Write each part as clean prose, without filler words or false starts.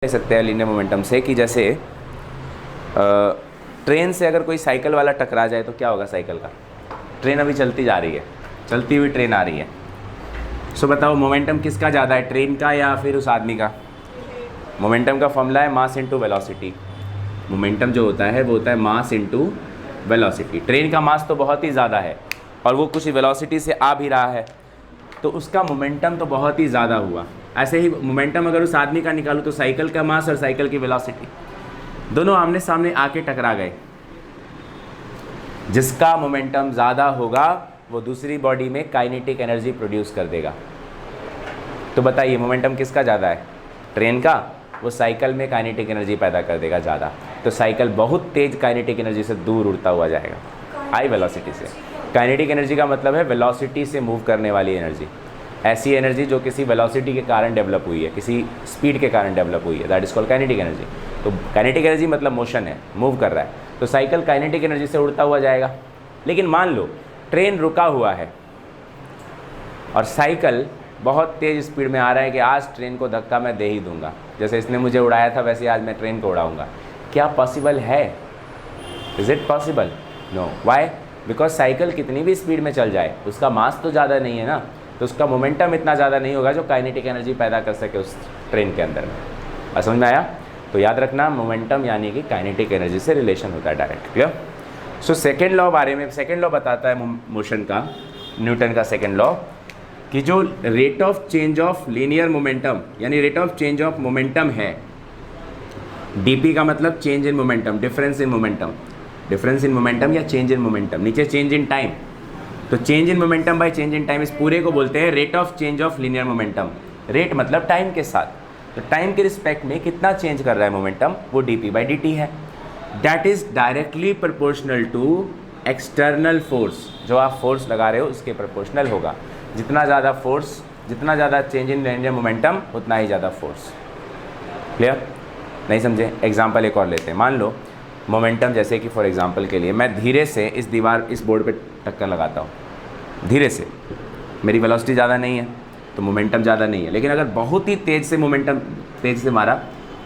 कह सकते हैं लीनियर मोमेंटम से कि जैसे ट्रेन से अगर कोई साइकिल वाला टकरा जाए तो क्या होगा साइकिल का। ट्रेन अभी चलती जा रही है, चलती हुई ट्रेन आ रही है। सो बताओ मोमेंटम किसका ज़्यादा है, ट्रेन का या फिर उस आदमी का। मोमेंटम का फॉर्मूला है मास इनटू वेलोसिटी। मोमेंटम जो होता है वो होता है मास इनटू वेलोसिटी। ट्रेन का मास तो बहुत ही ज़्यादा है और वो कुछ वेलोसिटी से आ भी रहा है, तो उसका मोमेंटम तो बहुत ही ज़्यादा हुआ। ऐसे ही मोमेंटम अगर उस आदमी का निकालूँ तो साइकिल का मास और साइकिल की वेलोसिटी दोनों आमने सामने आके टकरा गए। जिसका मोमेंटम ज़्यादा होगा वो दूसरी बॉडी में काइनेटिक एनर्जी प्रोड्यूस कर देगा। तो बताइए मोमेंटम किसका ज़्यादा है, ट्रेन का। वो साइकिल में काइनेटिक एनर्जी पैदा कर देगा ज़्यादा, तो साइकिल बहुत तेज़ काइनेटिक एनर्जी से दूर उड़ता हुआ जाएगा, हाई वेलोसिटी से। काइनेटिक एनर्जी का मतलब है वेलोसिटी से मूव करने वाली एनर्जी, ऐसी एनर्जी जो किसी वेलोसिटी के कारण डेवलप हुई है, किसी स्पीड के कारण डेवलप हुई है, that is called kinetic energy. तो काइनेटिक एनर्जी मतलब मोशन है, मूव कर रहा है, तो साइकिल काइनेटिक एनर्जी से उड़ता हुआ जाएगा। लेकिन मान लो ट्रेन रुका हुआ है और साइकिल बहुत तेज़ स्पीड में आ रहा है कि आज ट्रेन को धक्का मैं दे ही दूंगा, जैसे इसने मुझे उड़ाया था वैसे आज मैं ट्रेन को उड़ाऊंगा। क्या पॉसिबल है? Is it possible? No. Why? Because cycle कितनी भी स्पीड में चल जाए उसका मास तो ज़्यादा नहीं है ना, तो उसका मोमेंटम इतना ज़्यादा नहीं होगा जो काइनेटिक एनर्जी पैदा कर सके उस ट्रेन के अंदर में। समझ में आया? तो याद रखना मोमेंटम यानी कि काइनेटिक एनर्जी से रिलेशन होता है direct. Clear? So second law बारे में, सेकेंड लॉ बताता है मोशन का, न्यूटन का सेकेंड लॉ, कि जो rate of change of linear momentum यानी rate of change of momentum है, डीपी का मतलब change in momentum, difference in momentum, difference in momentum या चेंज इन मोमेंटम, नीचे चेंज इन टाइम। तो change in momentum by change in time, इस पूरे को बोलते हैं rate of change of linear momentum. Rate मतलब टाइम के साथ, तो टाइम के रिस्पेक्ट में कितना चेंज कर रहा है मोमेंटम, वो dp बाई dt है। That is directly proportional to external force, जो आप फोर्स लगा रहे हो उसके प्रोपोर्शनल होगा। जितना ज़्यादा फोर्स, जितना ज़्यादा चेंज इन लीनियर मोमेंटम उतना ही ज़्यादा फोर्स। क्लियर? नहीं समझे? एग्जाम्पल एक और लेते हैं। मान लो मोमेंटम, जैसे कि फॉर एग्जांपल के लिए मैं धीरे से इस दीवार, इस बोर्ड पे टक्कर लगाता हूँ, धीरे से, मेरी वेलोसिटी ज़्यादा नहीं है तो मोमेंटम ज़्यादा नहीं है। लेकिन अगर बहुत ही तेज़ से मोमेंटम, तेज़ से मारा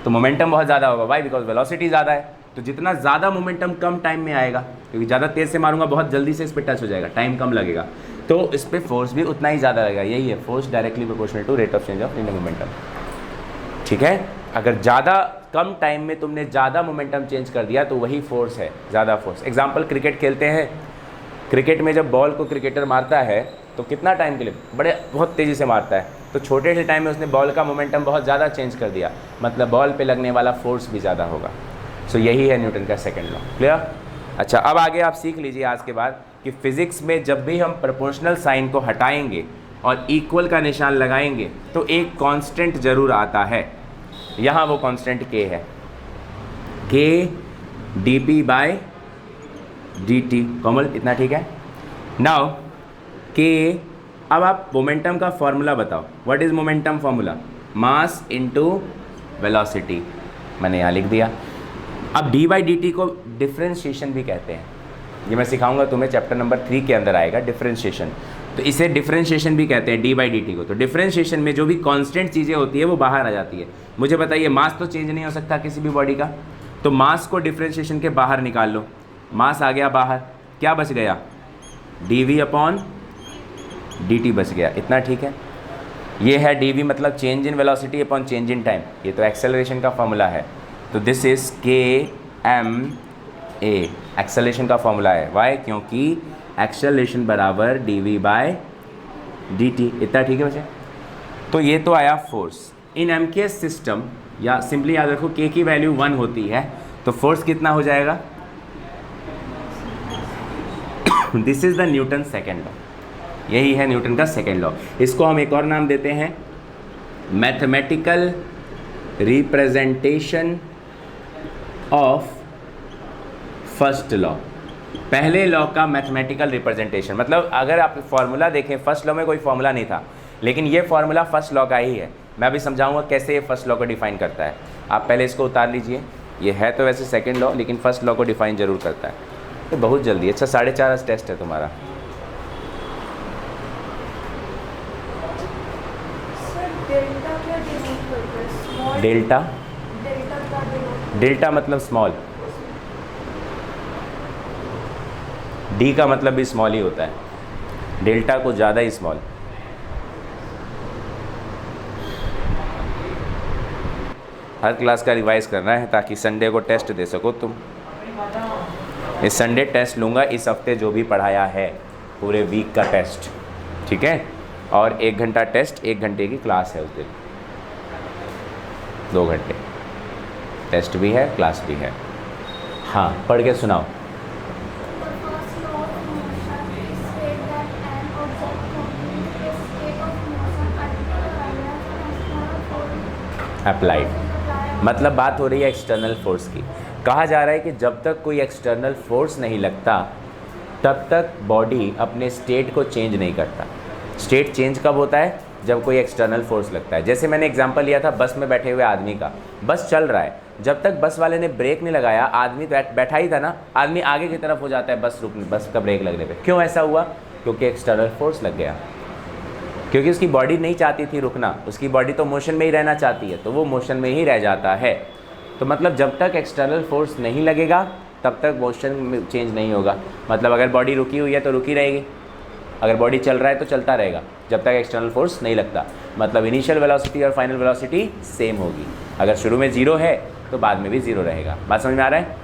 तो मोमेंटम बहुत ज़्यादा होगा। वाई? बिकॉज वेलोसिटी ज़्यादा है। तो जितना ज़्यादा मोमेंटम कम टाइम में आएगा, क्योंकि ज़्यादा तेज़ से मारूंगा बहुत जल्दी से इस पर टच हो जाएगा, टाइम कम लगेगा, तो इस पर फोर्स भी उतना ही ज़्यादा लगेगा। यही है force directly proportional to rate of change of linear momentum. ठीक है? अगर ज़्यादा कम टाइम में तुमने ज़्यादा मोमेंटम चेंज कर दिया तो वही फोर्स है, ज़्यादा फोर्स। एग्जाम्पल, क्रिकेट खेलते हैं, क्रिकेट में जब बॉल को क्रिकेटर मारता है तो कितना टाइम के लिए, बहुत तेज़ी से मारता है, तो छोटे से टाइम में उसने बॉल का मोमेंटम बहुत ज़्यादा चेंज कर दिया, मतलब बॉल पे लगने वाला फोर्स भी ज़्यादा होगा। सो यही है न्यूटन का सेकेंड लॉ। क्लियर? अच्छा, अब आगे आप सीख लीजिए आज के बाद कि फिज़िक्स में जब भी हम प्रोपोर्शनल साइन को हटाएंगे और इक्वल का निशान लगाएंगे तो एक कांस्टेंट ज़रूर आता है। यहाँ वो कांस्टेंट k है, k dp by dt। Common इतना ठीक है? नाउ k, अब आप मोमेंटम का फॉर्मूला बताओ। What is momentum formula? Mass into velocity, मैंने यहाँ लिख दिया। अब डी बाई डी टी को डिफ्रेंशिएशन भी कहते हैं, ये मैं सिखाऊंगा तुम्हें, चैप्टर नंबर 3 के अंदर आएगा डिफ्रेंशिएशन। तो इसे डिफ्रेंशिएशन भी कहते हैं, डी बाई डी टी को। तो डिफ्रेंशिएशन में जो भी कांस्टेंट चीज़ें होती है वो बाहर आ जाती है। मुझे बताइए, मास तो चेंज नहीं हो सकता किसी भी बॉडी का, तो मास को डिफ्रेंशिएशन के बाहर निकाल लो, मास आ गया बाहर, क्या बच गया? D V upon D T बच गया। इतना ठीक है? ये है डी वी मतलब change in velocity upon change in time, ये तो एक्सेलरेशन का फॉर्मूला है। तो this is K M A, acceleration का फॉर्मूला है। वाई? क्योंकि एक्सेलरेशन बराबर D V by D T. इतना ठीक है बच्चे? तो ये तो आया force. In M K system, या सिंपली याद रखो के की वैल्यू 1 होती है, तो फोर्स कितना हो जाएगा? This is the Newton second law, यही है न्यूटन का सेकेंड लॉ। इसको हम एक और नाम देते हैं mathematical representation of first law. पहले लॉ का मैथमेटिकल रिप्रेजेंटेशन, मतलब अगर आप फॉर्मूला देखें, फर्स्ट लॉ में कोई फॉर्मूला नहीं था, लेकिन ये फॉर्मूला फर्स्ट लॉ का ही है। मैं अभी समझाऊंगा कैसे ये फर्स्ट लॉ को डिफाइन करता है। आप पहले इसको उतार लीजिए, ये है तो वैसे सेकंड लॉ, लेकिन फर्स्ट लॉ को डिफाइन जरूर करता है। तो बहुत जल्दी, अच्छा 4.5 टेस्ट है तुम्हारा। डेल्टा डेल्टा मतलब स्मॉल, डी का मतलब भी स्मॉल ही होता है, डेल्टा को ज़्यादा ही स्मॉल। हर क्लास का रिवाइज करना है ताकि संडे को टेस्ट दे सको तुम। इस संडे टेस्ट लूँगा, इस हफ्ते जो भी पढ़ाया है पूरे वीक का टेस्ट, ठीक है। और 1 घंटा टेस्ट, 1 घंटे की क्लास है उस दिन, 2 घंटे टेस्ट भी है क्लास भी है। हाँ, पढ़ के सुनाओ। अप्लाइड मतलब बात हो रही है एक्सटर्नल फोर्स की। कहा जा रहा है कि जब तक कोई एक्सटर्नल फोर्स नहीं लगता तब तक बॉडी अपने स्टेट को चेंज नहीं करता। स्टेट चेंज कब होता है? जब कोई एक्सटर्नल फोर्स लगता है। जैसे मैंने एग्जांपल लिया था बस में बैठे हुए आदमी का, बस चल रहा है, जब तक बस वाले ने ब्रेक नहीं लगाया, आदमी बैठा ही था ना, आदमी आगे की तरफ हो जाता है बस का ब्रेक लगने पे। क्यों ऐसा हुआ? क्योंकि एक्सटर्नल फोर्स लग गया, क्योंकि उसकी बॉडी नहीं चाहती थी रुकना, उसकी बॉडी तो मोशन में ही रहना चाहती है, तो वो मोशन में ही रह जाता है। तो मतलब जब तक एक्सटर्नल फोर्स नहीं लगेगा तब तक मोशन चेंज नहीं होगा। मतलब अगर बॉडी रुकी हुई है तो रुकी रहेगी, अगर बॉडी चल रहा है तो चलता रहेगा, जब तक एक्सटर्नल फोर्स नहीं लगता। मतलब इनिशियल वेलोसिटी और फाइनल वेलोसिटी सेम होगी। अगर शुरू में 0 है तो बाद में भी 0 रहेगा। बात समझ में आ रहा है?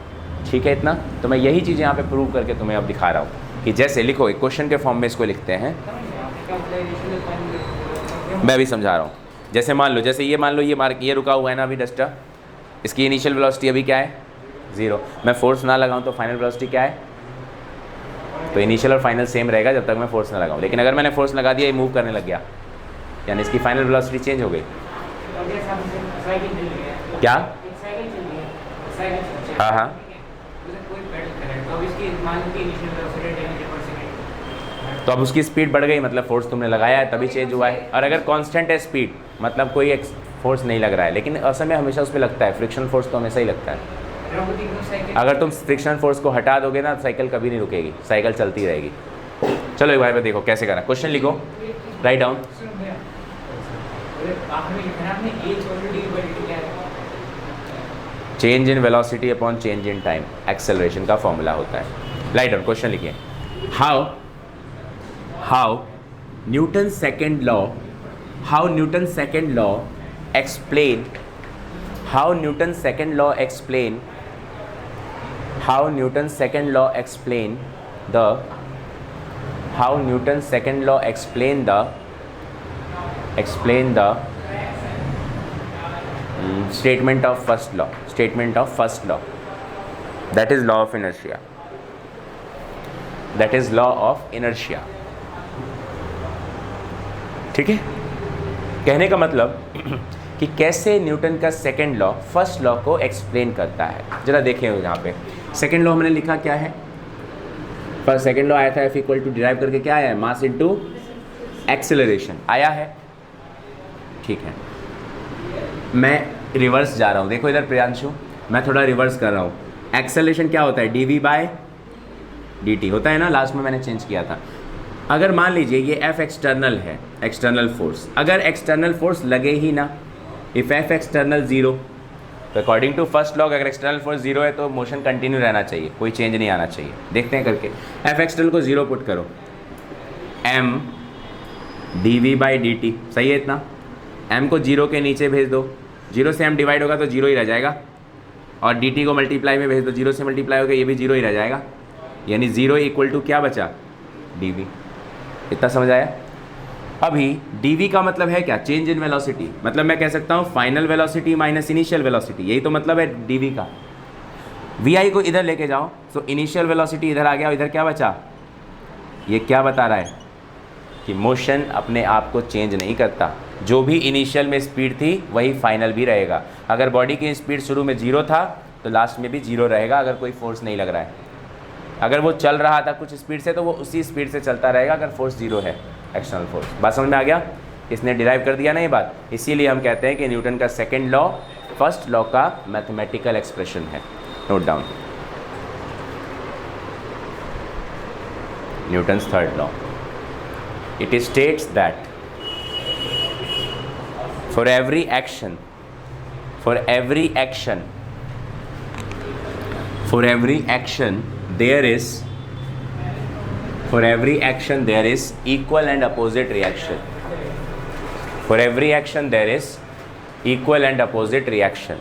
ठीक है इतना। तो मैं यही चीज़ यहाँ पे प्रूव करके तुम्हें अब दिखा रहा हूँ कि जैसे लिखो, एक क्वेश्चन के फॉर्म में इसको लिखते हैं, मैं अभी समझा रहा हूँ। जैसे मान लो, ये रुका हुआ है ना अभी डस्टर, इसकी इनिशियल वेलोसिटी अभी क्या है? 0। मैं फोर्स ना लगाऊँ तो फाइनल वेलोसिटी क्या है? तो इनिशियल और फाइनल सेम रहेगा जब तक मैं फोर्स ना लगाऊँ। लेकिन अगर मैंने फोर्स लगा दिया, ये मूव करने लग गया, यानी इसकी फाइनल वेलोसिटी चेंज हो गई। क्या? हाँ हाँ, तो अब उसकी स्पीड बढ़ गई, मतलब फोर्स तुमने लगाया है तभी चेंज हुआ है। और अगर कांस्टेंट है स्पीड, मतलब कोई फोर्स नहीं लग रहा है, लेकिन असर में हमेशा उस पर लगता है, फ्रिक्शनल फोर्स तो हमेशा ही लगता है। अगर तुम फ्रिक्शनल फोर्स को हटा दोगे ना, साइकिल कभी नहीं रुकेगी, साइकिल चलती रहेगी। चलो एक बार पे देखो कैसे करना। क्वेश्चन लिखो, write down. Change in velocity upon change in time, acceleration का फॉर्मूला होता है। राइट डाउन, क्वेश्चन लिखिए। How Newton second law explain how Newton's second law explain the statement of first law, that is law of inertia, ठीक है। कहने का मतलब कि कैसे न्यूटन का सेकंड लॉ फर्स्ट लॉ को एक्सप्लेन करता है। जरा देखें यहाँ पे सेकंड लॉ हमने लिखा क्या है? पर सेकंड लॉ आया था F इक्वल टू डिराइव करके क्या आया है? मास इनटू एक्सेलरेशन आया है, ठीक है। मैं रिवर्स जा रहा हूँ, देखो इधर प्रियांशु, मैं थोड़ा रिवर्स कर रहा हूँ। एक्सेलरेशन क्या होता है? dv/dt होता है ना, लास्ट में मैंने चेंज किया था। अगर मान लीजिए ये F एक्सटर्नल है, एक्सटर्नल फोर्स, अगर एक्सटर्नल फोर्स लगे ही ना, इफ F एक्सटर्नल 0, तो अकॉर्डिंग टू फर्स्ट लॉ अगर एक्सटर्नल फोर्स 0 है तो मोशन कंटिन्यू रहना चाहिए, कोई चेंज नहीं आना चाहिए। देखते हैं करके। F एक्सटर्नल को 0 पुट करो, m dv/dt, सही है इतना। m को 0 के नीचे भेज दो, 0 से m डिवाइड होगा तो 0 ही रह जाएगा, और dt को मल्टीप्लाई में भेज दो, 0 से मल्टीप्लाई होगा ये भी 0 ही रह जाएगा, यानी 0 इक्वल टू क्या बचा? dv। इतना समझ आया? अभी dv का मतलब है क्या? Change in velocity. मतलब मैं कह सकता हूँ final velocity minus initial velocity, यही तो मतलब है dv का। vi को इधर लेके जाओ, तो इनिशियल वेलोसिटी इधर आ गया, इधर क्या बचा? ये क्या बता रहा है कि मोशन अपने आप को चेंज नहीं करता, जो भी इनिशियल में स्पीड थी वही फाइनल भी रहेगा। अगर बॉडी की स्पीड शुरू में 0 था तो लास्ट में भी 0 रहेगा, अगर कोई फोर्स नहीं लग रहा है। अगर वो चल रहा था कुछ स्पीड से तो वो उसी स्पीड से चलता रहेगा, अगर फोर्स 0 है, एक्सटर्नल फोर्स। बात समझ में आ गया? इसने डिराइव कर दिया ना ये बात। इसीलिए हम कहते हैं कि न्यूटन का सेकंड लॉ फर्स्ट लॉ का मैथमेटिकल एक्सप्रेशन है। Note down. Newton's third law, it states that for every action For every action there is equal and opposite reaction. For every action there is equal and opposite reaction.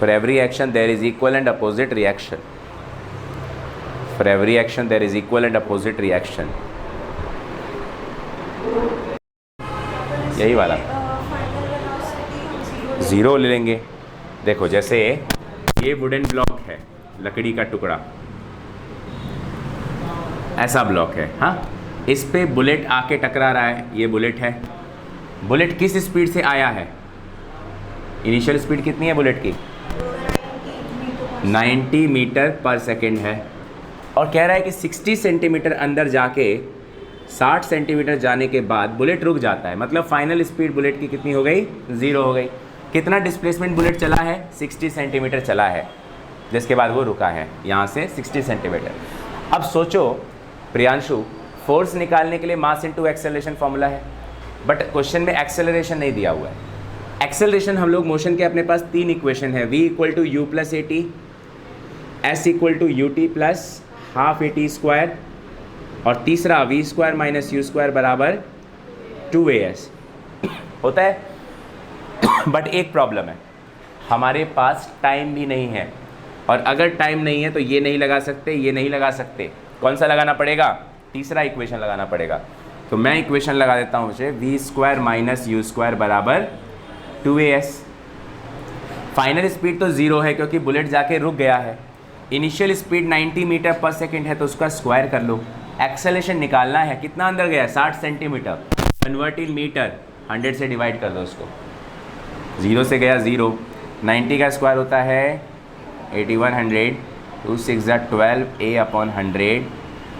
For every action there is equal and opposite reaction. For every action there is equal and opposite reaction. यही वाला zero ले लेंगे. देखो जैसे ये wooden block है, लकड़ी का टुकड़ा, ऐसा ब्लॉक है. हाँ, इस पे बुलेट आके टकरा रहा है. ये बुलेट है. बुलेट किस स्पीड से आया है? इनिशियल स्पीड कितनी है बुलेट की? 90 मीटर पर सेकेंड है. और कह रहा है कि 60 सेंटीमीटर अंदर जाके 60 सेंटीमीटर जाने के बाद बुलेट रुक जाता है. मतलब फाइनल स्पीड बुलेट की कितनी हो गई? 0 हो गई. कितना डिस्प्लेसमेंट बुलेट चला है? 60 सेंटीमीटर चला है, जिसके बाद वो रुका है यहाँ से 60 सेंटीमीटर. अब सोचो प्रियांशु, फोर्स निकालने के लिए मास इनटू एक्सेलरेशन फॉर्मूला है, बट क्वेश्चन में एक्सेलरेशन नहीं दिया हुआ है. एक्सेलरेशन हम लोग मोशन के अपने पास 3 इक्वेशन है. v equal to U plus A T, S equal to U T plus half A T square, और तीसरा V square minus U square बराबर 2as होता है. बट एक प्रॉब्लम है, हमारे पास टाइम भी नहीं है. और अगर टाइम नहीं है तो ये नहीं लगा सकते, ये नहीं लगा सकते. कौन सा लगाना पड़ेगा? तीसरा इक्वेशन लगाना पड़ेगा. तो मैं इक्वेशन लगा देता हूँ उसे, V square minus U square बराबर 2as. फाइनल स्पीड तो 0 है क्योंकि बुलेट जाके रुक गया है. इनिशियल स्पीड 90 मीटर पर सेकेंड है, तो उसका स्क्वायर कर लो. एक्सेलरेशन निकालना है, कितना अंदर गया? 60 सेंटीमीटर. कन्वर्ट इन मीटर, 100 से डिवाइड कर दो उसको. 0 से गया 0. 90 का स्क्वायर होता है 8100. 2 6 12 a अपॉन 100.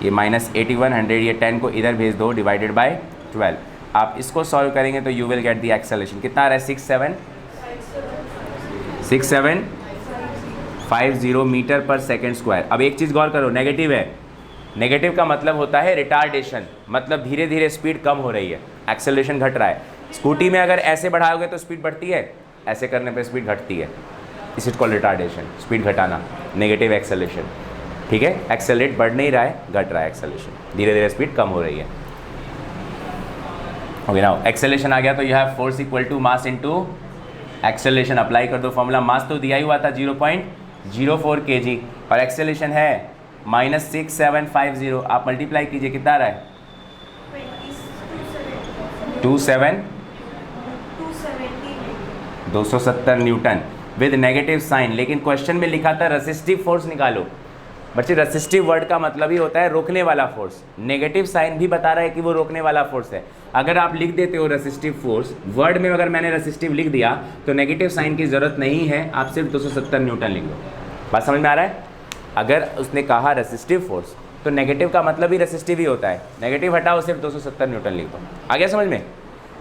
ये माइनस 8100, ये 10 को इधर भेज दो, डिवाइडेड बाय 12. आप इसको सॉल्व करेंगे तो you will get the acceleration. कितना आ रहा है? 6750 मीटर पर सेकेंड स्क्वायर. अब एक चीज़ गौर करो, नेगेटिव है. नेगेटिव का मतलब होता है रिटार्डेशन, मतलब धीरे धीरे स्पीड कम हो रही है, एक्सेलरेशन घट रहा है. स्कूटी में अगर ऐसे बढ़ाओगे तो स्पीड बढ़ती है, ऐसे करने पे स्पीड घटती है. इस इट कॉल रिटार्डेशन, स्पीड घटाना, नेगेटिव एक्सेलरेशन. ठीक है, एक्सेलरेट बढ़ नहीं रहा है, घट रहा है एक्सेलरेशन, धीरे धीरे स्पीड कम हो रही है. ओके, नाउ एक्सेलरेशन आ गया तो you have force equal to mass into acceleration. Apply कर दो फॉर्मूला. मास तो दिया ही हुआ था 0.04 kg, और एक्सेलरेशन है -6750. आप मल्टीप्लाई कीजिए, कितना आ रहा है? 270 न्यूटन विद नेगेटिव साइन. लेकिन क्वेश्चन में लिखा था रेसिस्टिव फोर्स निकालो. बच्चे, रेसिस्टिव वर्ड का मतलब ही होता है रोकने वाला फोर्स. नेगेटिव साइन भी बता रहा है कि वो रोकने वाला फोर्स है. अगर आप लिख देते हो रेसिस्टिव फोर्स, वर्ड में अगर मैंने रेसिस्टिव लिख दिया तो नेगेटिव साइन की ज़रूरत नहीं है, आप सिर्फ 270 न्यूटन लिख दो. बात समझ में आ रहा है? अगर उसने कहा रेसिस्टिव फोर्स तो नेगेटिव का मतलब ही रेसिस्टिव ही होता है. नेगेटिव हटाओ, सिर्फ 270 न्यूटन लिख दो. आ गया समझ में?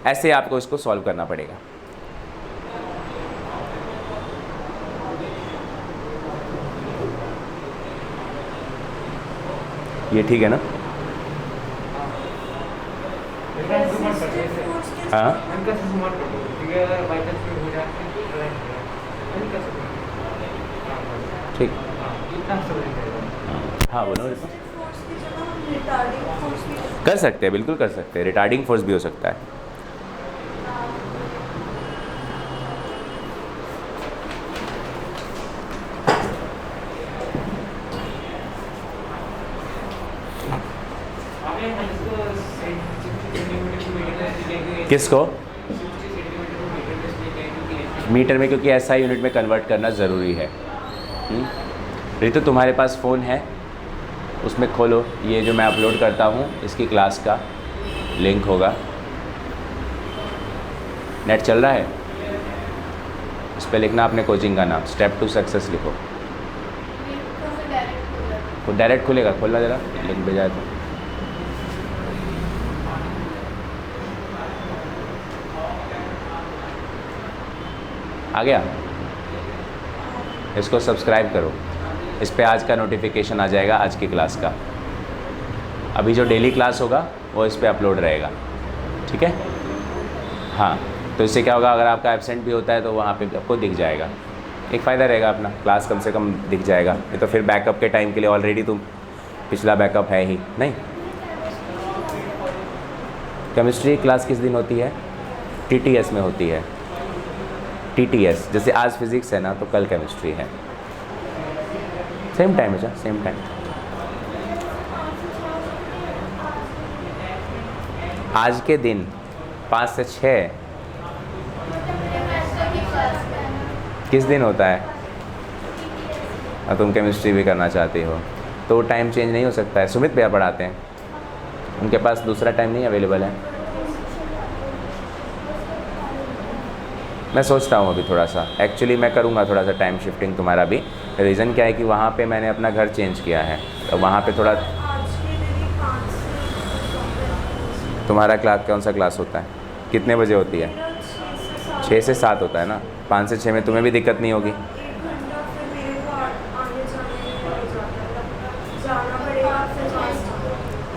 ऐसे आपको इसको सॉल्व करना पड़ेगा. ये ठीक है ना? हाँ, ठीक. हाँ बोलो. कर सकते हैं, बिल्कुल कर सकते हैं. रिटार्डिंग फोर्स भी हो सकता है. किसको? मीटर में, क्योंकि ऐसा यूनिट में कन्वर्ट करना ज़रूरी है. रितु, तुम्हारे पास फ़ोन है, उसमें खोलो. ये जो मैं अपलोड करता हूँ इसकी क्लास का लिंक होगा. नेट चल रहा है? इस पर लिखना अपने कोचिंग का नाम, स्टेप टू सक्सेस लिखो. वो डायरेक्ट खुलेगा. खोलना ज़रा, लिंक भेजा तो. आ गया? इसको सब्सक्राइब करो. इस पे आज का नोटिफिकेशन आ जाएगा, आज की क्लास का. अभी जो डेली क्लास होगा वो इस पे अपलोड रहेगा. ठीक है? हाँ, तो इससे क्या होगा, अगर आपका एब्सेंट भी होता है तो वहाँ पे आपको दिख जाएगा. एक फ़ायदा रहेगा अपना, क्लास कम से कम दिख जाएगा, ये तो फिर बैकअप के टाइम के लिए ऑलरेडी तुम पिछला बैकअप है ही नहीं। केमिस्ट्री क्लास किस दिन होती है? TTS में होती है। TTS जैसे आज फिज़िक्स है ना, तो कल केमिस्ट्री है। सेम टाइम है, सेम टाइम। आज के दिन 5 से 6 किस दिन होता है? और तुम केमिस्ट्री भी करना चाहती हो तो टाइम चेंज नहीं हो सकता है। सुमित भैया पढ़ाते हैं, उनके पास दूसरा टाइम नहीं अवेलेबल है। मैं सोचता हूँ अभी थोड़ा सा, एक्चुअली मैं करूँगा थोड़ा सा टाइम शिफ्टिंग तुम्हारा भी। रीज़न क्या है कि वहाँ पे मैंने अपना घर चेंज किया है, तो वहाँ पे थोड़ा। तुम्हारा क्लास कौन सा क्लास होता है? कितने बजे होती है? 6 से 7 होता है ना। 5 से 6 में तुम्हें भी दिक्कत नहीं होगी?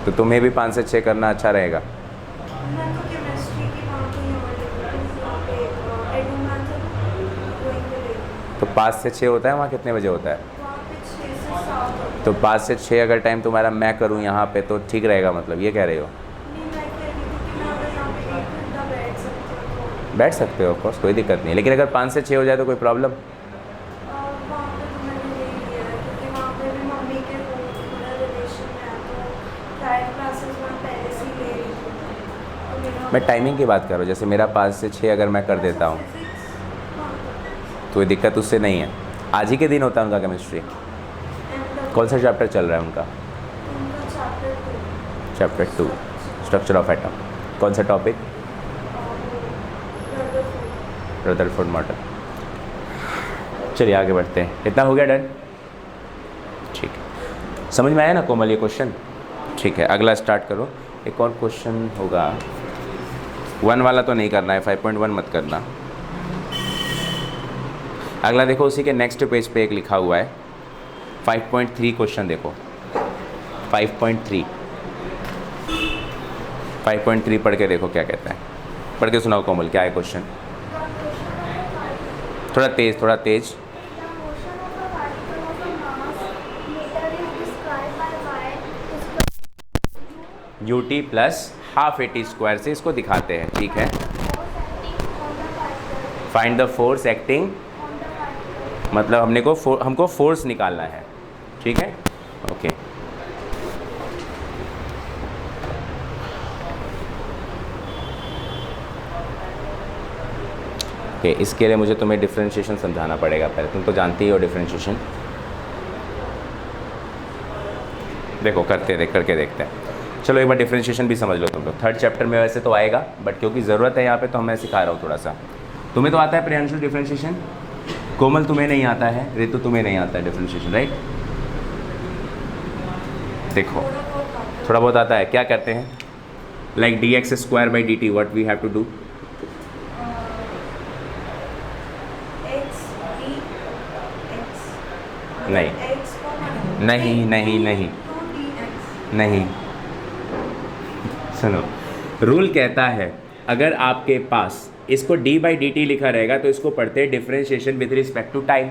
तो तुम्हें भी 5 से 6 करना अच्छा रहेगा। तो 5 से 6 होता है, वहाँ कितने बजे होता है? तो 5 से 6 अगर टाइम तुम्हारा मैं करूँ यहाँ पे तो ठीक रहेगा, मतलब ये कह रहे हो? बैठ सकते हो ऑफकोर्स, कोई दिक्कत नहीं, लेकिन अगर 5 से 6 हो जाए तो कोई प्रॉब्लम? मैं टाइमिंग की बात कर रहा हूँ, जैसे मेरा 5 से 6 अगर मैं कर देता हूँ तो कोई दिक्कत उससे नहीं है। आज ही के दिन होता है उनका केमिस्ट्री। कौन सा चैप्टर चल रहा है उनका? Chapter 2 structure of atom. कौन सा टॉपिक? Rutherford model. चलिए आगे बढ़ते हैं। इतना हो गया डन? ठीक है, समझ में आया ना कोमल ये क्वेश्चन? ठीक है, अगला स्टार्ट करो। एक और क्वेश्चन होगा, 1 वाला तो नहीं करना है, 5.1 मत करना। अगला देखो, उसी के नेक्स्ट पेज पे एक लिखा हुआ है 5.3 क्वेश्चन देखो। 5.3 पढ़ के देखो क्या कहता है। पढ़ के सुनाओ कोमल, क्या है क्वेश्चन? थोड़ा तेज। UT plus half AT square से इसको दिखाते हैं, ठीक है। फाइंड द फोर्स एक्टिंग, मतलब हमको फोर्स निकालना है, ठीक है, ओके। ओके, इसके लिए मुझे तुम्हें डिफरेंशिएशन समझाना पड़ेगा पहले, तुम तो जानती हो डिफरेंशिएशन। देखो करके देखते हैं। चलो एक बार डिफरेंशिएशन भी समझ लो तुम लोग। 3rd चैप्टर में वैसे तो आएगा, बट क्योंकि ज़रूरत है यहाँ पे तो मैं सिखा रहा हूँ थोड़ा सा। तुम्हें तो आता है प्रियांशु डिफरेंशिएशन, कोमल तुम्हें नहीं आता है, रितु तुम्हें नहीं आता है डिफरेंशिएशन, राइट? देखो थोड़ा बहुत आता है। क्या करते हैं? Like dx²/dt, what we have to do? नहीं, सुनो, रूल कहता है अगर आपके पास इसको d/dt लिखा रहेगा तो इसको पढ़ते हैं differentiation with respect to time.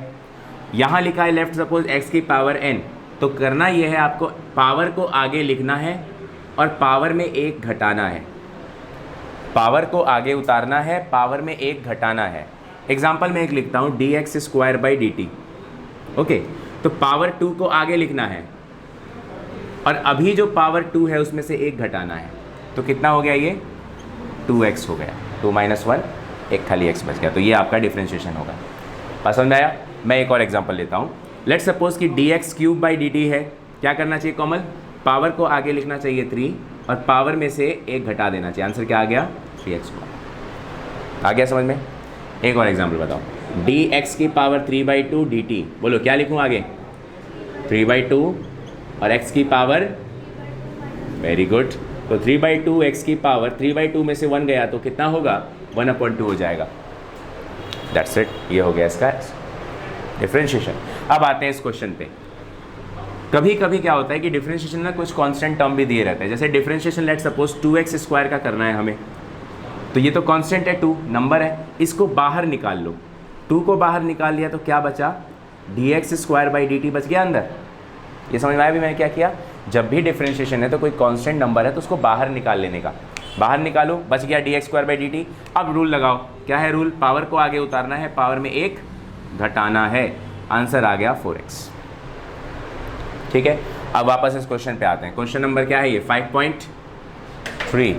यहाँ लिखा है लेफ्ट सपोज x की पावर n, तो करना ये है आपको पावर को आगे लिखना है और पावर में 1 घटाना है। पावर को आगे उतारना है, पावर में 1 घटाना है। एग्जाम्पल में एक लिखता हूँ dx²/dt, ओके। तो पावर 2 को आगे लिखना है और अभी जो पावर 2 है उसमें से 1 घटाना है, तो कितना हो गया? ये 2x हो गया। 2 - 1, एक खाली x बच गया। तो ये आपका डिफरेंशिएशन होगा। पसंद आया? मैं एक और एग्जांपल लेता हूँ। लेट्स सपोज कि dx³ dt है। क्या करना चाहिए कोमल? पावर को आगे लिखना चाहिए 3 और पावर में से 1 घटा देना चाहिए। आंसर क्या आ गया? 3x। आ गया समझ में? एक और एग्जाम्पल बताओ। dx⁻³ dt, बोलो क्या लिखूँ आगे? 3/2 और x की पावर, वेरी गुड। तो 3/2 x की पावर, 3/2 में से 1 गया तो कितना होगा? 1/2 हो जाएगा। दैट्स इट, ये हो गया इसका डिफरेंशिएशन। अब आते हैं इस क्वेश्चन पे। कभी कभी क्या होता है कि डिफरेंशिएशन में कुछ कांस्टेंट टर्म भी दिए रहते हैं। जैसे डिफरेंशिएशन लेट सपोज 2x² का करना है हमें, तो ये तो कांस्टेंट है, 2 नंबर है, इसको बाहर निकाल लो। 2 को बाहर निकाल लिया तो क्या बचा, dx² बच गया अंदर। ये समझ में आया भी मैंने क्या किया, जब भी डिफरेंशिएशन है तो कोई कांस्टेंट नंबर है तो उसको बाहर निकाल लेने का, बाहर निकालो, बच गया dx²dt। अब रूल लगाओ, क्या है रूल, पावर को आगे उतारना है, पावर में 1 घटाना है, आंसर आ गया 4x। ठीक है, अब वापस इस क्वेश्चन पे आते हैं। क्वेश्चन नंबर क्या है ये, 5.3,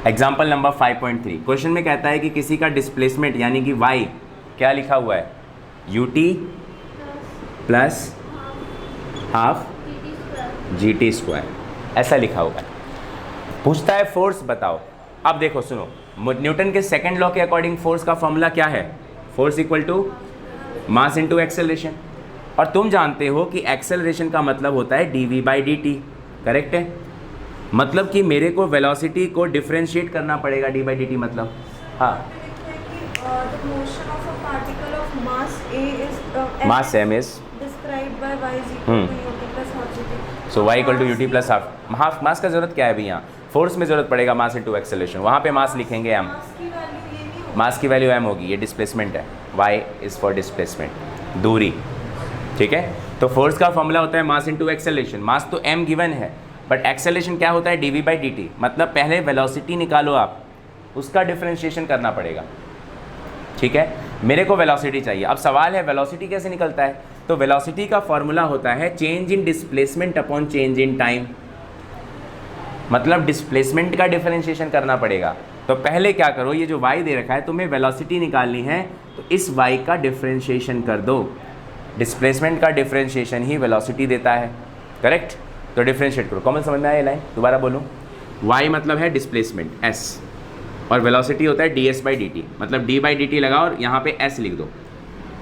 एग्जाम्पल नंबर 5.3। क्वेश्चन में कहता है कि किसी का डिस्प्लेसमेंट यानी कि y क्या लिखा हुआ है, ut प्लस हाफ GT², ऐसा लिखा हुआ है। पूछता है फोर्स बताओ। अब देखो सुनो, न्यूटन के सेकंड लॉ के अकॉर्डिंग फोर्स का फॉर्मूला क्या है, force equal to mass into acceleration, और तुम जानते हो कि एक्सेलरेशन का मतलब होता है dv/dt, करेक्ट है। मतलब कि मेरे को वेलोसिटी को डिफरेंशिएट करना पड़ेगा, d/dt मतलब, हाँ, mass m is so y equal to ut plus half. Mass का जरूरत क्या है अभी, यहाँ फोर्स में जरूरत पड़ेगा मास इनटू एक्सेलरेशन, वहाँ पे मास लिखेंगे m, मास की वैल्यू m होगी, ये डिस्प्लेसमेंट है, y इज़ फॉर डिस्प्लेसमेंट, दूरी। ठीक है, तो फोर्स का फॉर्मूला होता है मास इनटू एक्सेलरेशन। मास तो m गिवन है, बट एक्सेलरेशन क्या होता है, dv/dt, मतलब पहले वेलोसिटी निकालो आप, उसका डिफरेंशिएशन करना पड़ेगा। ठीक है, मेरे को वेलोसिटी चाहिए। अब सवाल है वेलोसिटी कैसे निकलता है, तो वेलोसिटी का फॉर्मूला होता है change in displacement upon change in time, मतलब डिस्प्लेसमेंट का डिफरेंशिएशन करना पड़ेगा। तो पहले क्या करो, ये जो y दे रखा है तुम्हें वेलोसिटी निकालनी है, तो इस y का डिफरेंशिएशन कर दो, डिस्प्लेसमेंट का डिफरेंशिएशन ही वेलोसिटी देता है, करेक्ट। तो डिफरेंशिएट करो, कॉमन समझ में आया ये लाइन, दोबारा बोलूँ, y मतलब है डिस्प्लेसमेंट s, और वेलोसिटी होता है ds/dt, मतलब d/dt लगाओ और यहाँ पे s लिख दो,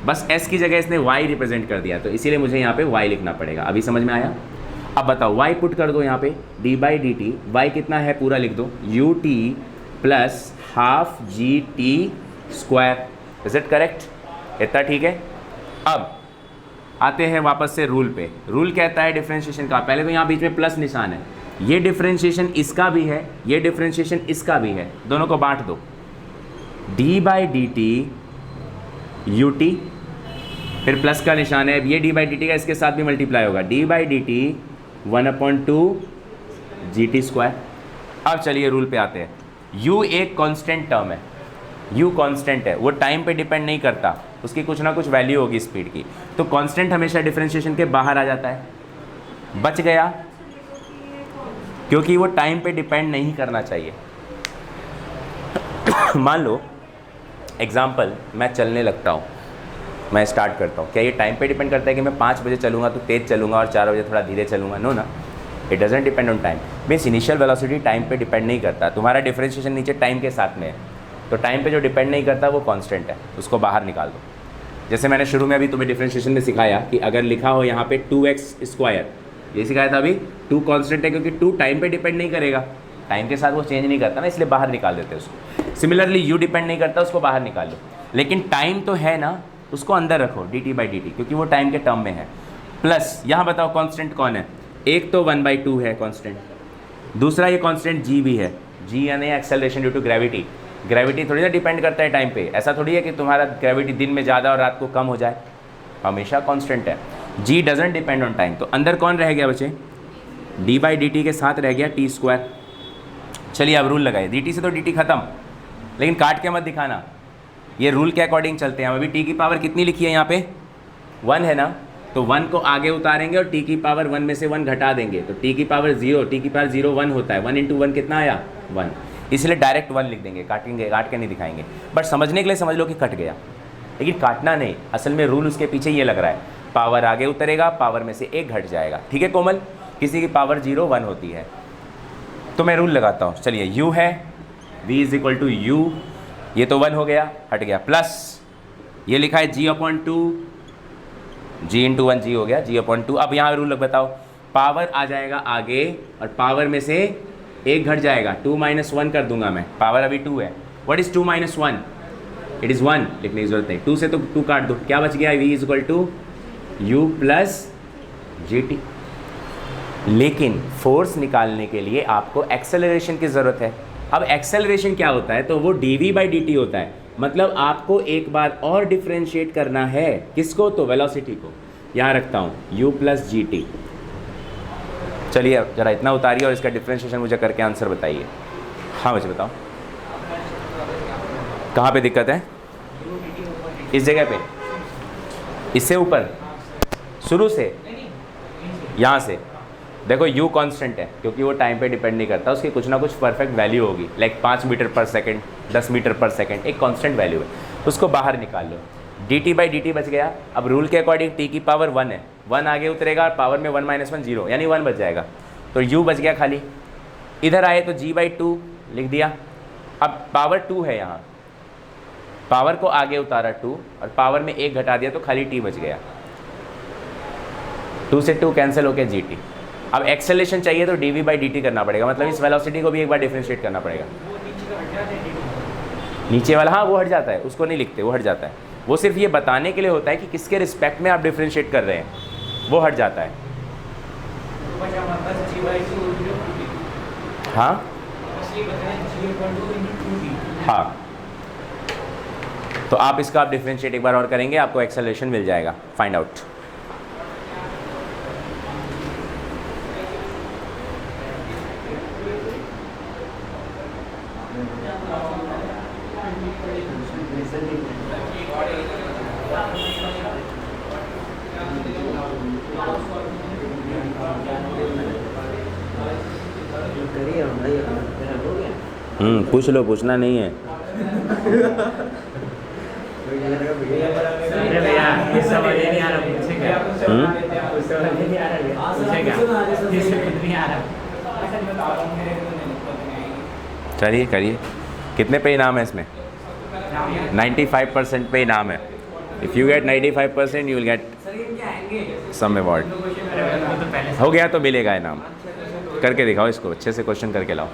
बस s की जगह इसने y रिप्रेजेंट कर दिया, तो इसीलिए मुझे यहाँ पे y लिखना पड़ेगा। अभी समझ में आया। अब बताओ y पुट कर दो यहाँ पे, d/dt, y कितना है पूरा लिख दो, ut plus half GT², is it correct, इतना ठीक है। अब आते हैं वापस से रूल पे। रूल कहता है डिफरेंशिएशन का, पहले तो यहाँ बीच में प्लस निशान है, ये डिफरेंशिएशन इसका भी है, ये डिफरेंशिएशन इसका भी है, दोनों को बांट दो, d/dt ut, फिर प्लस का निशान है, ये d/dt का इसके साथ भी मल्टीप्लाई होगा, d/dt 1/2 GT²। अब चलिए रूल पे आते हैं। u एक कांस्टेंट टर्म है, u कांस्टेंट है, वो टाइम पे डिपेंड नहीं करता, उसकी कुछ ना कुछ वैल्यू होगी स्पीड की, तो कांस्टेंट हमेशा डिफरेंशिएशन के बाहर आ जाता है, बच गया, क्योंकि वो टाइम पे डिपेंड नहीं करना चाहिए। मान लो एग्जाम्पल, मैं चलने लगता हूँ, मैं स्टार्ट करता हूँ, क्या ये टाइम पे डिपेंड करता है कि मैं 5 बजे चलूँगा तो तेज़ चलूँगा और 4 बजे थोड़ा धीरे चलूँगा, नो ना, it doesn't depend on time. Means initial velocity time पे डिपेंड नहीं करता, तुम्हारा डिफरेंशिएशन नीचे टाइम के साथ में है, तो टाइम पे जो डिपेंड नहीं करता वो कांस्टेंट है, उसको बाहर निकाल दो। जैसे मैंने शुरू में अभी तुम्हें डिफरेंशिएशन में सिखाया कि अगर लिखा हो यहाँ पे 2x², ये सिखाया था अभी, 2 कांस्टेंट है क्योंकि 2 टाइम पे डिपेंड नहीं करेगा, टाइम के साथ वो चेंज नहीं करता ना, इसलिए बाहर निकाल देते हैं उसको। सिमिलरली u डिपेंड नहीं करता, उसको बाहर निकाल लो, लेकिन टाइम तो है ना, उसको अंदर रखो dt/dt, क्योंकि वो टाइम के टर्म में है। प्लस यहाँ बताओ कांस्टेंट कौन है, एक तो 1/2 है कांस्टेंट, दूसरा ये कांस्टेंट g भी है, g यानी acceleration due to gravity. Gravity थोड़ी ना डिपेंड करता है टाइम पे, ऐसा थोड़ी है कि तुम्हारा ग्रेविटी दिन में ज़्यादा और रात को कम हो जाए, हमेशा कांस्टेंट है। g doesn't depend on time, तो अंदर कौन रह गया बच्चे, d/dt के साथ रह गया t²। चलिए अब रूल लगाए, dt से तो dt खत्म, लेकिन काट के मत दिखाना, ये रूल के अकॉर्डिंग चलते हैं। हम अभी t की पावर कितनी लिखी है यहाँ पे, 1 है ना, तो 1 को आगे उतारेंगे और t की पावर 1 में से 1 घटा देंगे, तो t की पावर 0, t की पावर 0 1 होता है, 1 × 1 कितना आया 1, इसलिए डायरेक्ट 1 लिख देंगे, काटेंगे, काट के नहीं दिखाएंगे, बट समझने के लिए समझ लो कि कट गया, लेकिन काटना नहीं, असल में रूल उसके पीछे ये लग रहा है, पावर आगे उतरेगा, पावर में से 1 घट जाएगा। ठीक है कोमल, किसी की पावर 0 1 होती है, तो मैं रूल लगाता हूँ। चलिए u है, v = u, ये तो 1 हो गया, हट गया, प्लस ये लिखा है g/2, g × 1 g हो गया, g/2। अब यहाँ रूल बताओ, पावर आ जाएगा आगे और पावर में से 1 घट जाएगा, 2 - 1 कर दूंगा मैं, पावर अभी 2 है, व्हाट इज़ 2 - 1, इट इज़ 1, लिखने की जरूरत नहीं, 2 से तो 2 काट दो, क्या बच गया, v = u + gt। लेकिन फोर्स निकालने के लिए आपको एक्सेलरेशन की ज़रूरत है। अब एक्सेलरेशन क्या होता है, तो वो dv/dt होता है, मतलब आपको एक बार और डिफ्रेंशिएट करना है, किसको? तो वेलोसिटी को। यहाँ रखता हूँ u प्लस जी टी। चलिए जरा इतना उतारिए और इसका डिफ्रेंशिएशन मुझे करके आंसर बताइए। हाँ मुझे बताओ कहाँ पे दिक्कत है? इस जगह पे, इससे ऊपर, शुरू से, यहाँ से। देखो u कांस्टेंट है क्योंकि वो टाइम पे डिपेंड नहीं करता, उसकी कुछ ना कुछ परफेक्ट वैल्यू होगी, लाइक 5 मीटर पर सेकंड, 10 मीटर पर सेकंड, एक कांस्टेंट वैल्यू है, उसको बाहर निकाल लो। dt बाई डी टी बच गया। अब रूल के अकॉर्डिंग t की पावर 1 है, 1 आगे उतरेगा और पावर में 1 माइनस 1 0, यानी 1 बच जाएगा, तो u बच गया खाली। इधर आए तो g बाई 2 लिख दिया। अब पावर 2 है यहाँ, पावर को आगे उतारा 2 और पावर में 1 घटा दिया तो खाली t बच गया। 2 से 2 कैंसिल हो गया gt। अब एक्सेलेरेशन चाहिए तो dv बाई dt करना पड़ेगा, मतलब इस वेलोसिटी को भी एक बार डिफरेंशिएट करना पड़ेगा। नीचे वाला, हाँ वो हट जाता है, उसको नहीं लिखते, वो हट जाता है। वो सिर्फ ये बताने के लिए होता है कि किसके रिस्पेक्ट में आप डिफरेंशिएट कर रहे हैं, वो हट जाता है। हाँ हाँ, तो आप इसका आप डिफरेंशिएट एक बार और करेंगे, आपको एक्सेलरेशन मिल जाएगा, फाइंड आउट। पूछ लो, पूछना नहीं है। चलिए करिए। कितने पे इनाम है इसमें? 95% पे इनाम है। If you get 95% you will get some award. हो गया तो मिलेगा इनाम। करके दिखाओ इसको, अच्छे से क्वेश्चन करके लाओ।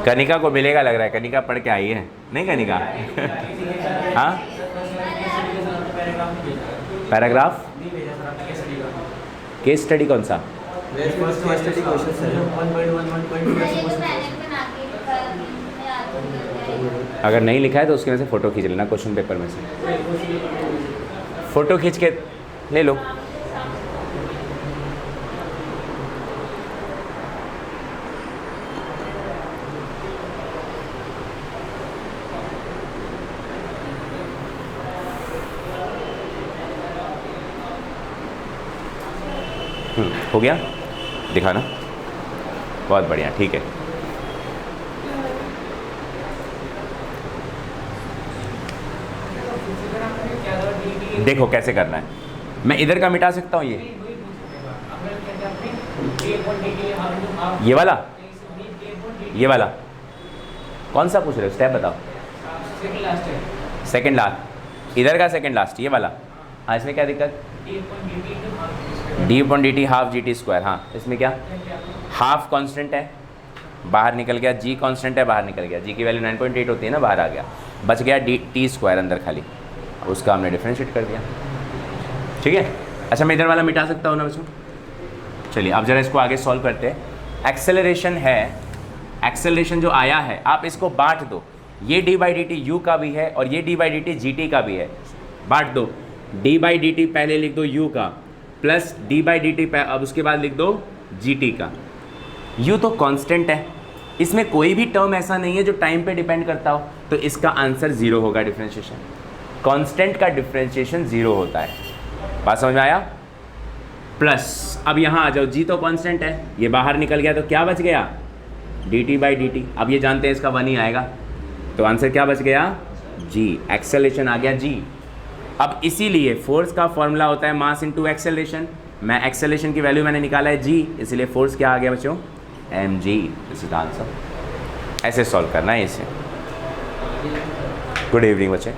कनिका को मिलेगा लग रहा है, कनिका पढ़ के आई है, नहीं कनिका? हाँ, पैराग्राफ केस स्टडी कौन सा? अगर नहीं लिखा है तो उसके में से फ़ोटो खींच लेना, क्वेश्चन पेपर में से फ़ोटो खींच के ले लो। हो गया, दिखाना। बहुत बढ़िया, ठीक है। देखो कैसे करना है, मैं इधर का मिटा सकता हूँ ये वाला, ये वाला कौन सा पूछ रहे हो? स्टेप बताओ। सेकंड लास्ट, इधर का सेकंड लास्ट, ये वाला। हाँ, इसमें क्या दिक्कत? d/dt half G T square. हाँ, इसमें क्या? हाफ कांस्टेंट है, बाहर निकल गया, g कांस्टेंट है, बाहर निकल गया, g की वैल्यू 9.8 होती है ना, बाहर आ गया, बच गया टी स्क्वायर अंदर खाली, उसका हमने डिफरेंशिएट कर दिया। ठीक है। अच्छा, मैं इधर वाला मिटा सकता हूँ ना बच्चों? चलिए अब जरा इसको आगे सॉल्व करते हैं। एक्सेलरेशन है, एक्सेलरेशन जो आया है आप इसको बांट दो, ये d/dt u का भी है और ये d/dt gt का भी है, बांट दो। d/dt पहले लिख दो u का, प्लस d/dt अब उसके बाद लिख दो gt का। u तो कांस्टेंट है, इसमें कोई भी टर्म ऐसा नहीं है जो टाइम पे डिपेंड करता हो, तो इसका आंसर 0 होगा डिफरेंशिएशन। कांस्टेंट का डिफरेंशिएशन 0 होता है। बात समझ में आया? प्लस अब यहाँ आ जाओ, g तो कांस्टेंट है, ये बाहर निकल गया तो क्या बच गया? dt/dt। अब ये जानते हैं इसका 1 ही आएगा, तो आंसर क्या बच गया? g। एक्सेलरेशन आ गया g। अब इसीलिए फोर्स का फॉर्मूला होता है मास इनटू एक्सेलरेशन। मैं एक्सेलरेशन की वैल्यू मैंने निकाला है g, इसलिए फोर्स क्या आ गया बच्चों? mg। This is the answer. ऐसे सॉल्व करना है इसे। गुड इवनिंग बच्चे।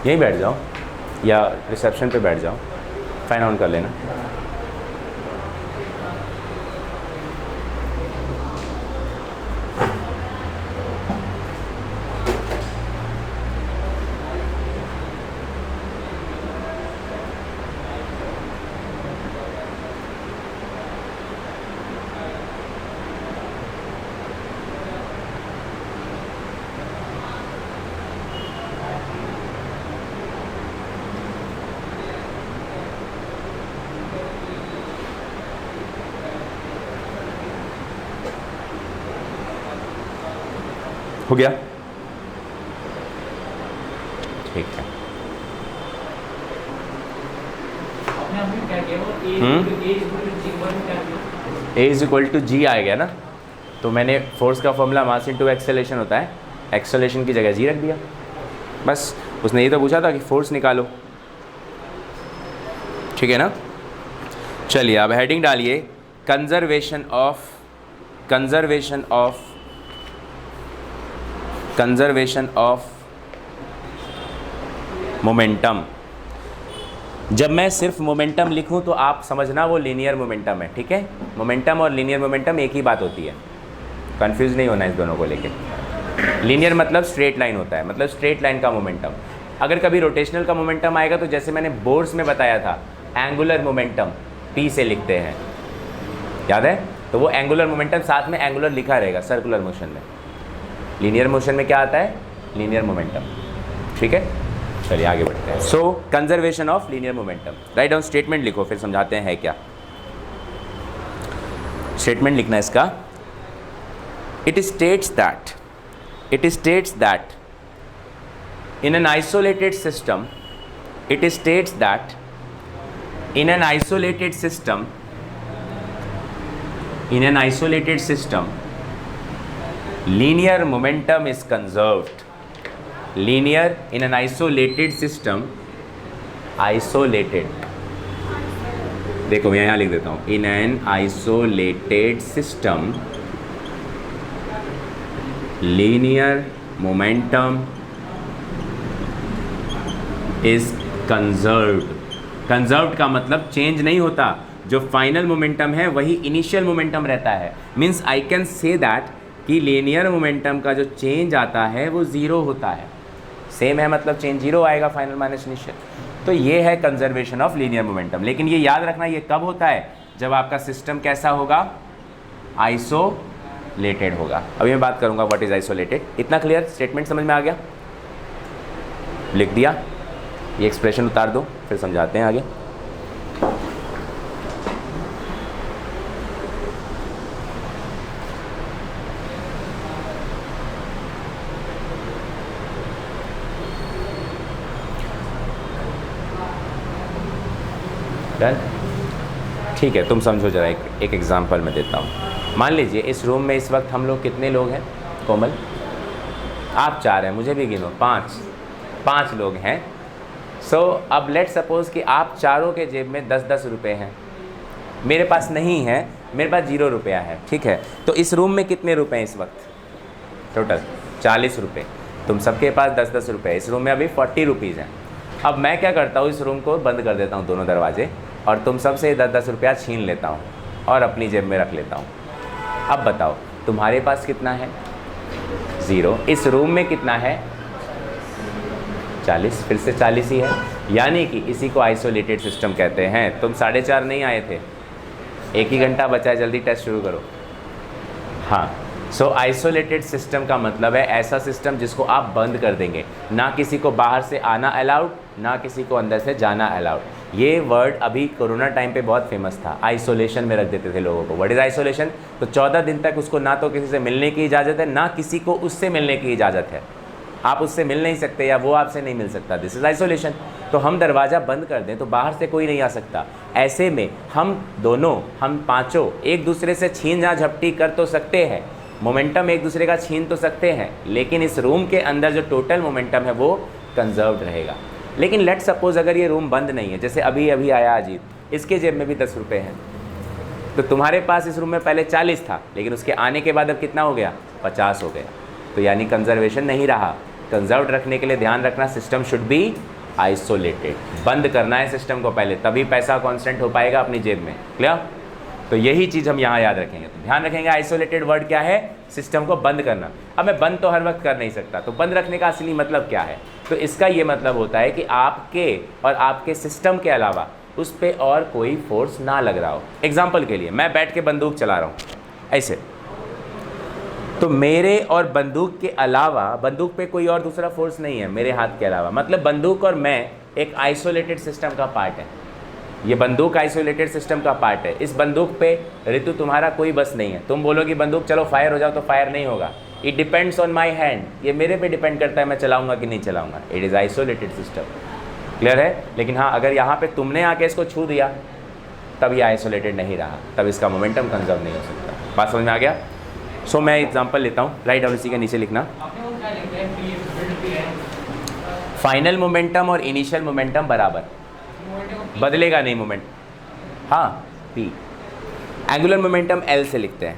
यहीं बैठ जाओ या रिसेप्शन पे बैठ जाओ, फैन ऑन कर लेना। हो गया? ठीक है। ए इज इक्वल टू जी आ गया ना, तो मैंने फोर्स का फॉर्मूला मास इंटू एक्सेलेरेशन होता है, एक्सेलेरेशन की जगह जी रख दिया। बस उसने ये तो पूछा था कि फोर्स निकालो, ठीक है ना। चलिए अब हेडिंग डालिए कंजर्वेशन ऑफ मोमेंटम। जब मैं सिर्फ मोमेंटम लिखूं तो आप समझना वो लीनियर मोमेंटम है, ठीक है। मोमेंटम और लीनियर मोमेंटम एक ही बात होती है, कंफ्यूज नहीं होना इस दोनों को लेके। लीनियर मतलब स्ट्रेट लाइन होता है, मतलब स्ट्रेट लाइन का मोमेंटम। अगर कभी रोटेशनल का मोमेंटम आएगा तो जैसे मैंने बोर्ड्स में बताया था, एंगुलर मोमेंटम पी से लिखते हैं, याद है? तो वो एंगुलर मोमेंटम साथ में एंगुलर लिखा रहेगा सर्कुलर मोशन में। लीनियर मोशन में क्या आता है? लीनियर मोमेंटम, ठीक है। चलिए आगे बढ़ते हैं। So conservation of linear momentum, right down statement लिखो, फिर समझाते हैं क्या स्टेटमेंट लिखना है इसका। It states that in an isolated system, linear momentum is conserved. Linear in an isolated system, isolated, देखो मैं यहाँ लिख देता हूँ, in an isolated system linear momentum is conserved. Conserved का मतलब चेंज नहीं होता, जो फाइनल मोमेंटम है वही इनिशियल मोमेंटम रहता है। Means I can say that कि लीनियर मोमेंटम का जो चेंज आता है वो ज़ीरो होता है, सेम है मतलब चेंज जीरो आएगा फाइनल माइनस इनिशियल। तो ये है कंजर्वेशन ऑफ लीनियर मोमेंटम। लेकिन ये याद रखना, ये कब होता है? जब आपका सिस्टम कैसा होगा? आइसोलेटेड होगा। अभी मैं बात करूँगा व्हाट इज़ आइसोलेटेड। इतना क्लियर स्टेटमेंट समझ में आ गया? लिख दिया, ये एक्सप्रेशन उतार दो, फिर समझाते हैं आगे। डन? ठीक है, तुम समझो जरा, एक एग्जांपल मैं देता हूँ। मान लीजिए इस रूम में इस वक्त हम लोग कितने लोग हैं? कोमल, आप 4 हैं, मुझे भी गिनो, 5 लोग हैं। सो अब लेट सपोज़ कि आप चारों के जेब में 10-10 रुपये हैं, मेरे पास नहीं है, मेरे पास 0 रुपया है, ठीक है। तो इस रूम में कितने रुपए हैं इस वक्त? टोटल 40 रुपये। तुम सबके पास 10-10 रुपये, इस रूम में अभी 40 रुपीज़ हैं। अब मैं क्या करता हूँ, इस रूम को बंद कर देता हूँ दोनों दरवाजे, और तुम सबसे 10-10 रुपया छीन लेता हूँ और अपनी जेब में रख लेता हूँ। अब बताओ तुम्हारे पास कितना है? 0। इस रूम में कितना है? 40, फिर से 40 ही है। यानी कि इसी को आइसोलेटेड सिस्टम कहते हैं। तुम 4:30 नहीं आए थे, 1 ही घंटा बचा है, जल्दी टेस्ट शुरू करो। हाँ, सो आइसोलेटेड सिस्टम का मतलब है ऐसा सिस्टम जिसको आप बंद कर देंगे, ना किसी को बाहर से आना अलाउड, ना किसी को अंदर से जाना अलाउड। ये वर्ड अभी कोरोना टाइम पे बहुत फेमस था, आइसोलेशन में रख देते थे लोगों को। What is isolation? तो 14 दिन तक उसको ना तो किसी से मिलने की इजाज़त है, ना किसी को उससे मिलने की इजाज़त है। आप उससे मिल नहीं सकते या वो आपसे नहीं मिल सकता, दिस इज़ आइसोलेशन। तो हम दरवाज़ा बंद कर दें तो बाहर से कोई नहीं आ सकता। ऐसे में हम पाँचों एक दूसरे से छीन झपटी कर तो सकते हैं, मोमेंटम एक दूसरे का छीन तो सकते हैं, लेकिन इस रूम के अंदर जो टोटल मोमेंटम है वो कंजर्व्ड रहेगा। लेकिन लेट सपोज अगर ये रूम बंद नहीं है, जैसे अभी अभी आया अजीत, इसके जेब में भी 10 रुपये हैं, तो तुम्हारे पास इस रूम में पहले 40 था, लेकिन उसके आने के बाद अब कितना हो गया? 50 हो गया। तो यानी कंजर्वेशन नहीं रहा। कंजर्व्ड रखने के लिए ध्यान रखना, सिस्टम शुड बी आइसोलेटेड। बंद करना है सिस्टम को पहले, तभी पैसा कांस्टेंट हो पाएगा अपनी जेब में। क्लियर? तो यही चीज़ हम यहाँ याद रखेंगे। तो ध्यान रखेंगे आइसोलेटेड वर्ड क्या है? सिस्टम को बंद करना। अब मैं बंद तो हर वक्त कर नहीं सकता, तो बंद रखने का असली मतलब क्या है? तो इसका ये मतलब होता है कि आपके और आपके सिस्टम के अलावा उस पर और कोई फोर्स ना लग रहा हो। एग्जाम्पल के लिए मैं बैठ के बंदूक चला रहा हूँ ऐसे, तो मेरे और बंदूक के अलावा, बंदूक पे कोई और दूसरा फोर्स नहीं है मेरे हाथ के अलावा, मतलब बंदूक और मैं एक आइसोलेटेड सिस्टम का पार्ट है। ये बंदूक आइसोलेटेड सिस्टम का पार्ट है। इस बंदूक पे ऋतु तुम्हारा कोई बस नहीं है। तुम बोलोगे बंदूक चलो फायर हो जाओ तो फायर नहीं होगा, it depends on my hand, ये मेरे पे डिपेंड करता है मैं चलाऊंगा कि नहीं चलाऊंगा। It is isolated system, clear है। लेकिन हाँ, अगर यहाँ पे तुमने आके इसको छू दिया तब ये आइसोलेटेड नहीं रहा, तब इसका मोमेंटम कंजर्व नहीं हो सकता। बात समझ में आ गया। सो मैं एग्जांपल लेता हूँ, राइट डाउन इसी के नीचे लिखना। फाइनल मोमेंटम और इनिशियल मोमेंटम बराबर, बदलेगा नहीं मोमेंट, हाँ पी। एंगुलर मोमेंटम एल से लिखते हैं,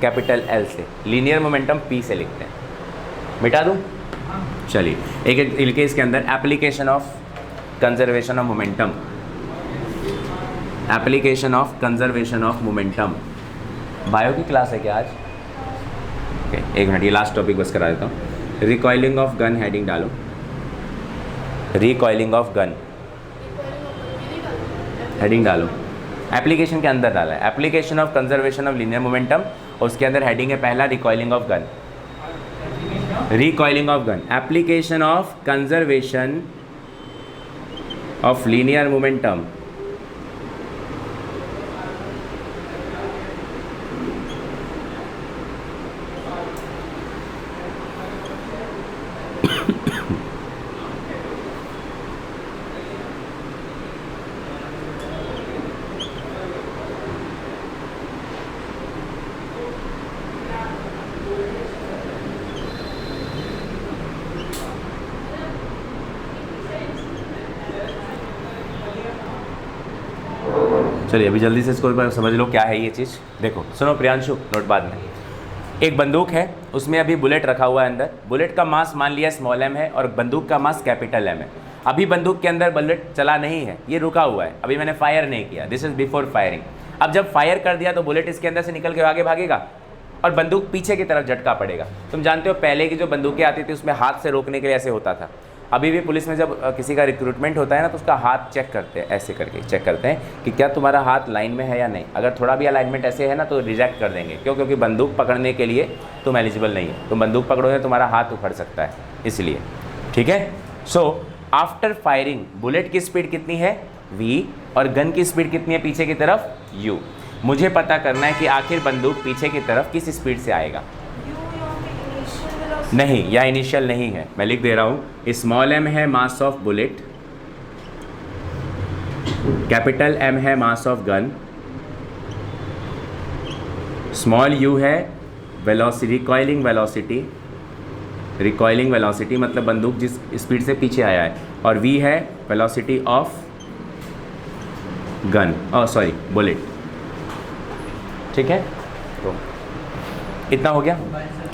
कैपिटल एल से। लीनियर मोमेंटम पी से लिखते हैं। मिटा दूँ? चलिए एक एक लिखे इसके अंदर। Application of conservation of momentum, application of conservation of momentum. Bio की क्लास है क्या आज? ओके, एक मिनट, ये लास्ट टॉपिक बस करा देता हूँ। रिकॉइलिंग ऑफ गन, हेडिंग डालो। रिकॉइलिंग ऑफ गन, हेडिंग डालो। एप्लीकेशन के अंदर डाला है, application of conservation of linear momentum, और उसके अंदर हेडिंग है पहला recoiling of gun. Recoiling of gun, application of conservation of linear momentum. चलिए अभी जल्दी से इसको समझ लो क्या है ये चीज़। देखो सुनो प्रियांशु, नोट बाद में। एक बंदूक है, उसमें अभी बुलेट रखा हुआ है अंदर। बुलेट का मास मान लिया स्मॉल एम है और बंदूक का मास कैपिटल एम है। अभी बंदूक के अंदर बुलेट चला नहीं है, ये रुका हुआ है, अभी मैंने फायर नहीं किया। This is before firing. अब जब फायर कर दिया तो बुलेट इसके अंदर से निकल के आगे भागेगा और बंदूक पीछे की तरफ झटका पड़ेगा। तुम जानते हो पहले की जो बंदूकें आती थी उसमें हाथ से रोकने के लिए ऐसे होता था। अभी भी पुलिस में जब किसी का रिक्रूटमेंट होता है ना, तो उसका हाथ चेक करते हैं, ऐसे करके चेक करते हैं कि क्या तुम्हारा हाथ लाइन में है या नहीं। अगर थोड़ा भी अलाइनमेंट ऐसे है ना तो रिजेक्ट कर देंगे। क्यों? क्योंकि बंदूक पकड़ने के लिए तुम एलिजिबल नहीं है। तुम बंदूक पकड़ोगे तुम्हारा हाथ उखड़ सकता है, इसलिए। ठीक है। सो आफ्टर फायरिंग बुलेट की स्पीड कितनी है? v, और गन की स्पीड कितनी है पीछे की तरफ? u। मुझे पता करना है कि आखिर बंदूक पीछे की तरफ किस स्पीड से आएगा। नहीं, या इनिशियल नहीं है, मैं लिख दे रहा हूँ। स्मॉल m है mass of bullet, capital M है mass of gun, small u है velocity, recoiling velocity. Recoiling velocity मतलब बंदूक जिस स्पीड से पीछे आया है, और v है velocity of gun, sorry bullet. ठीक है, तो इतना हो गया।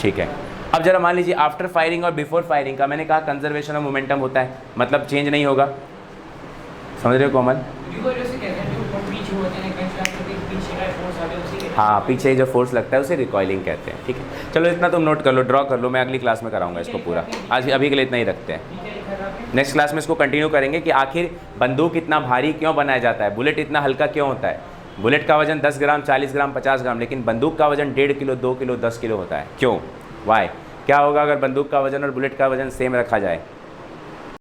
ठीक है, अब जरा मान लीजिए आफ्टर फायरिंग और बिफोर फायरिंग का मैंने कहा कंजर्वेशन ऑफ मोमेंटम होता है, मतलब चेंज नहीं होगा। समझ रहे हो कोमल? हाँ, पीछे जो फोर्स लगता है उसे रिकॉइलिंग कहते हैं। ठीक है, चलो इतना तुम नोट कर लो, ड्रॉ कर लो, मैं अगली क्लास में कराऊंगा इसको पूरा। आज अभी के लिए इतना ही रखते हैं, नेक्स्ट क्लास में इसको कंटिन्यू करेंगे कि आखिर बंदूक इतना भारी क्यों बनाया जाता है, बुलेट इतना हल्का क्यों होता है। बुलेट का वजन 10 ग्राम, 40 ग्राम, 50 ग्राम, लेकिन बंदूक का वजन 1.5 किलो, 2 किलो, 10 किलो होता है। क्यों? वाई? क्या होगा अगर बंदूक का वजन और बुलेट का वजन सेम रखा जाए?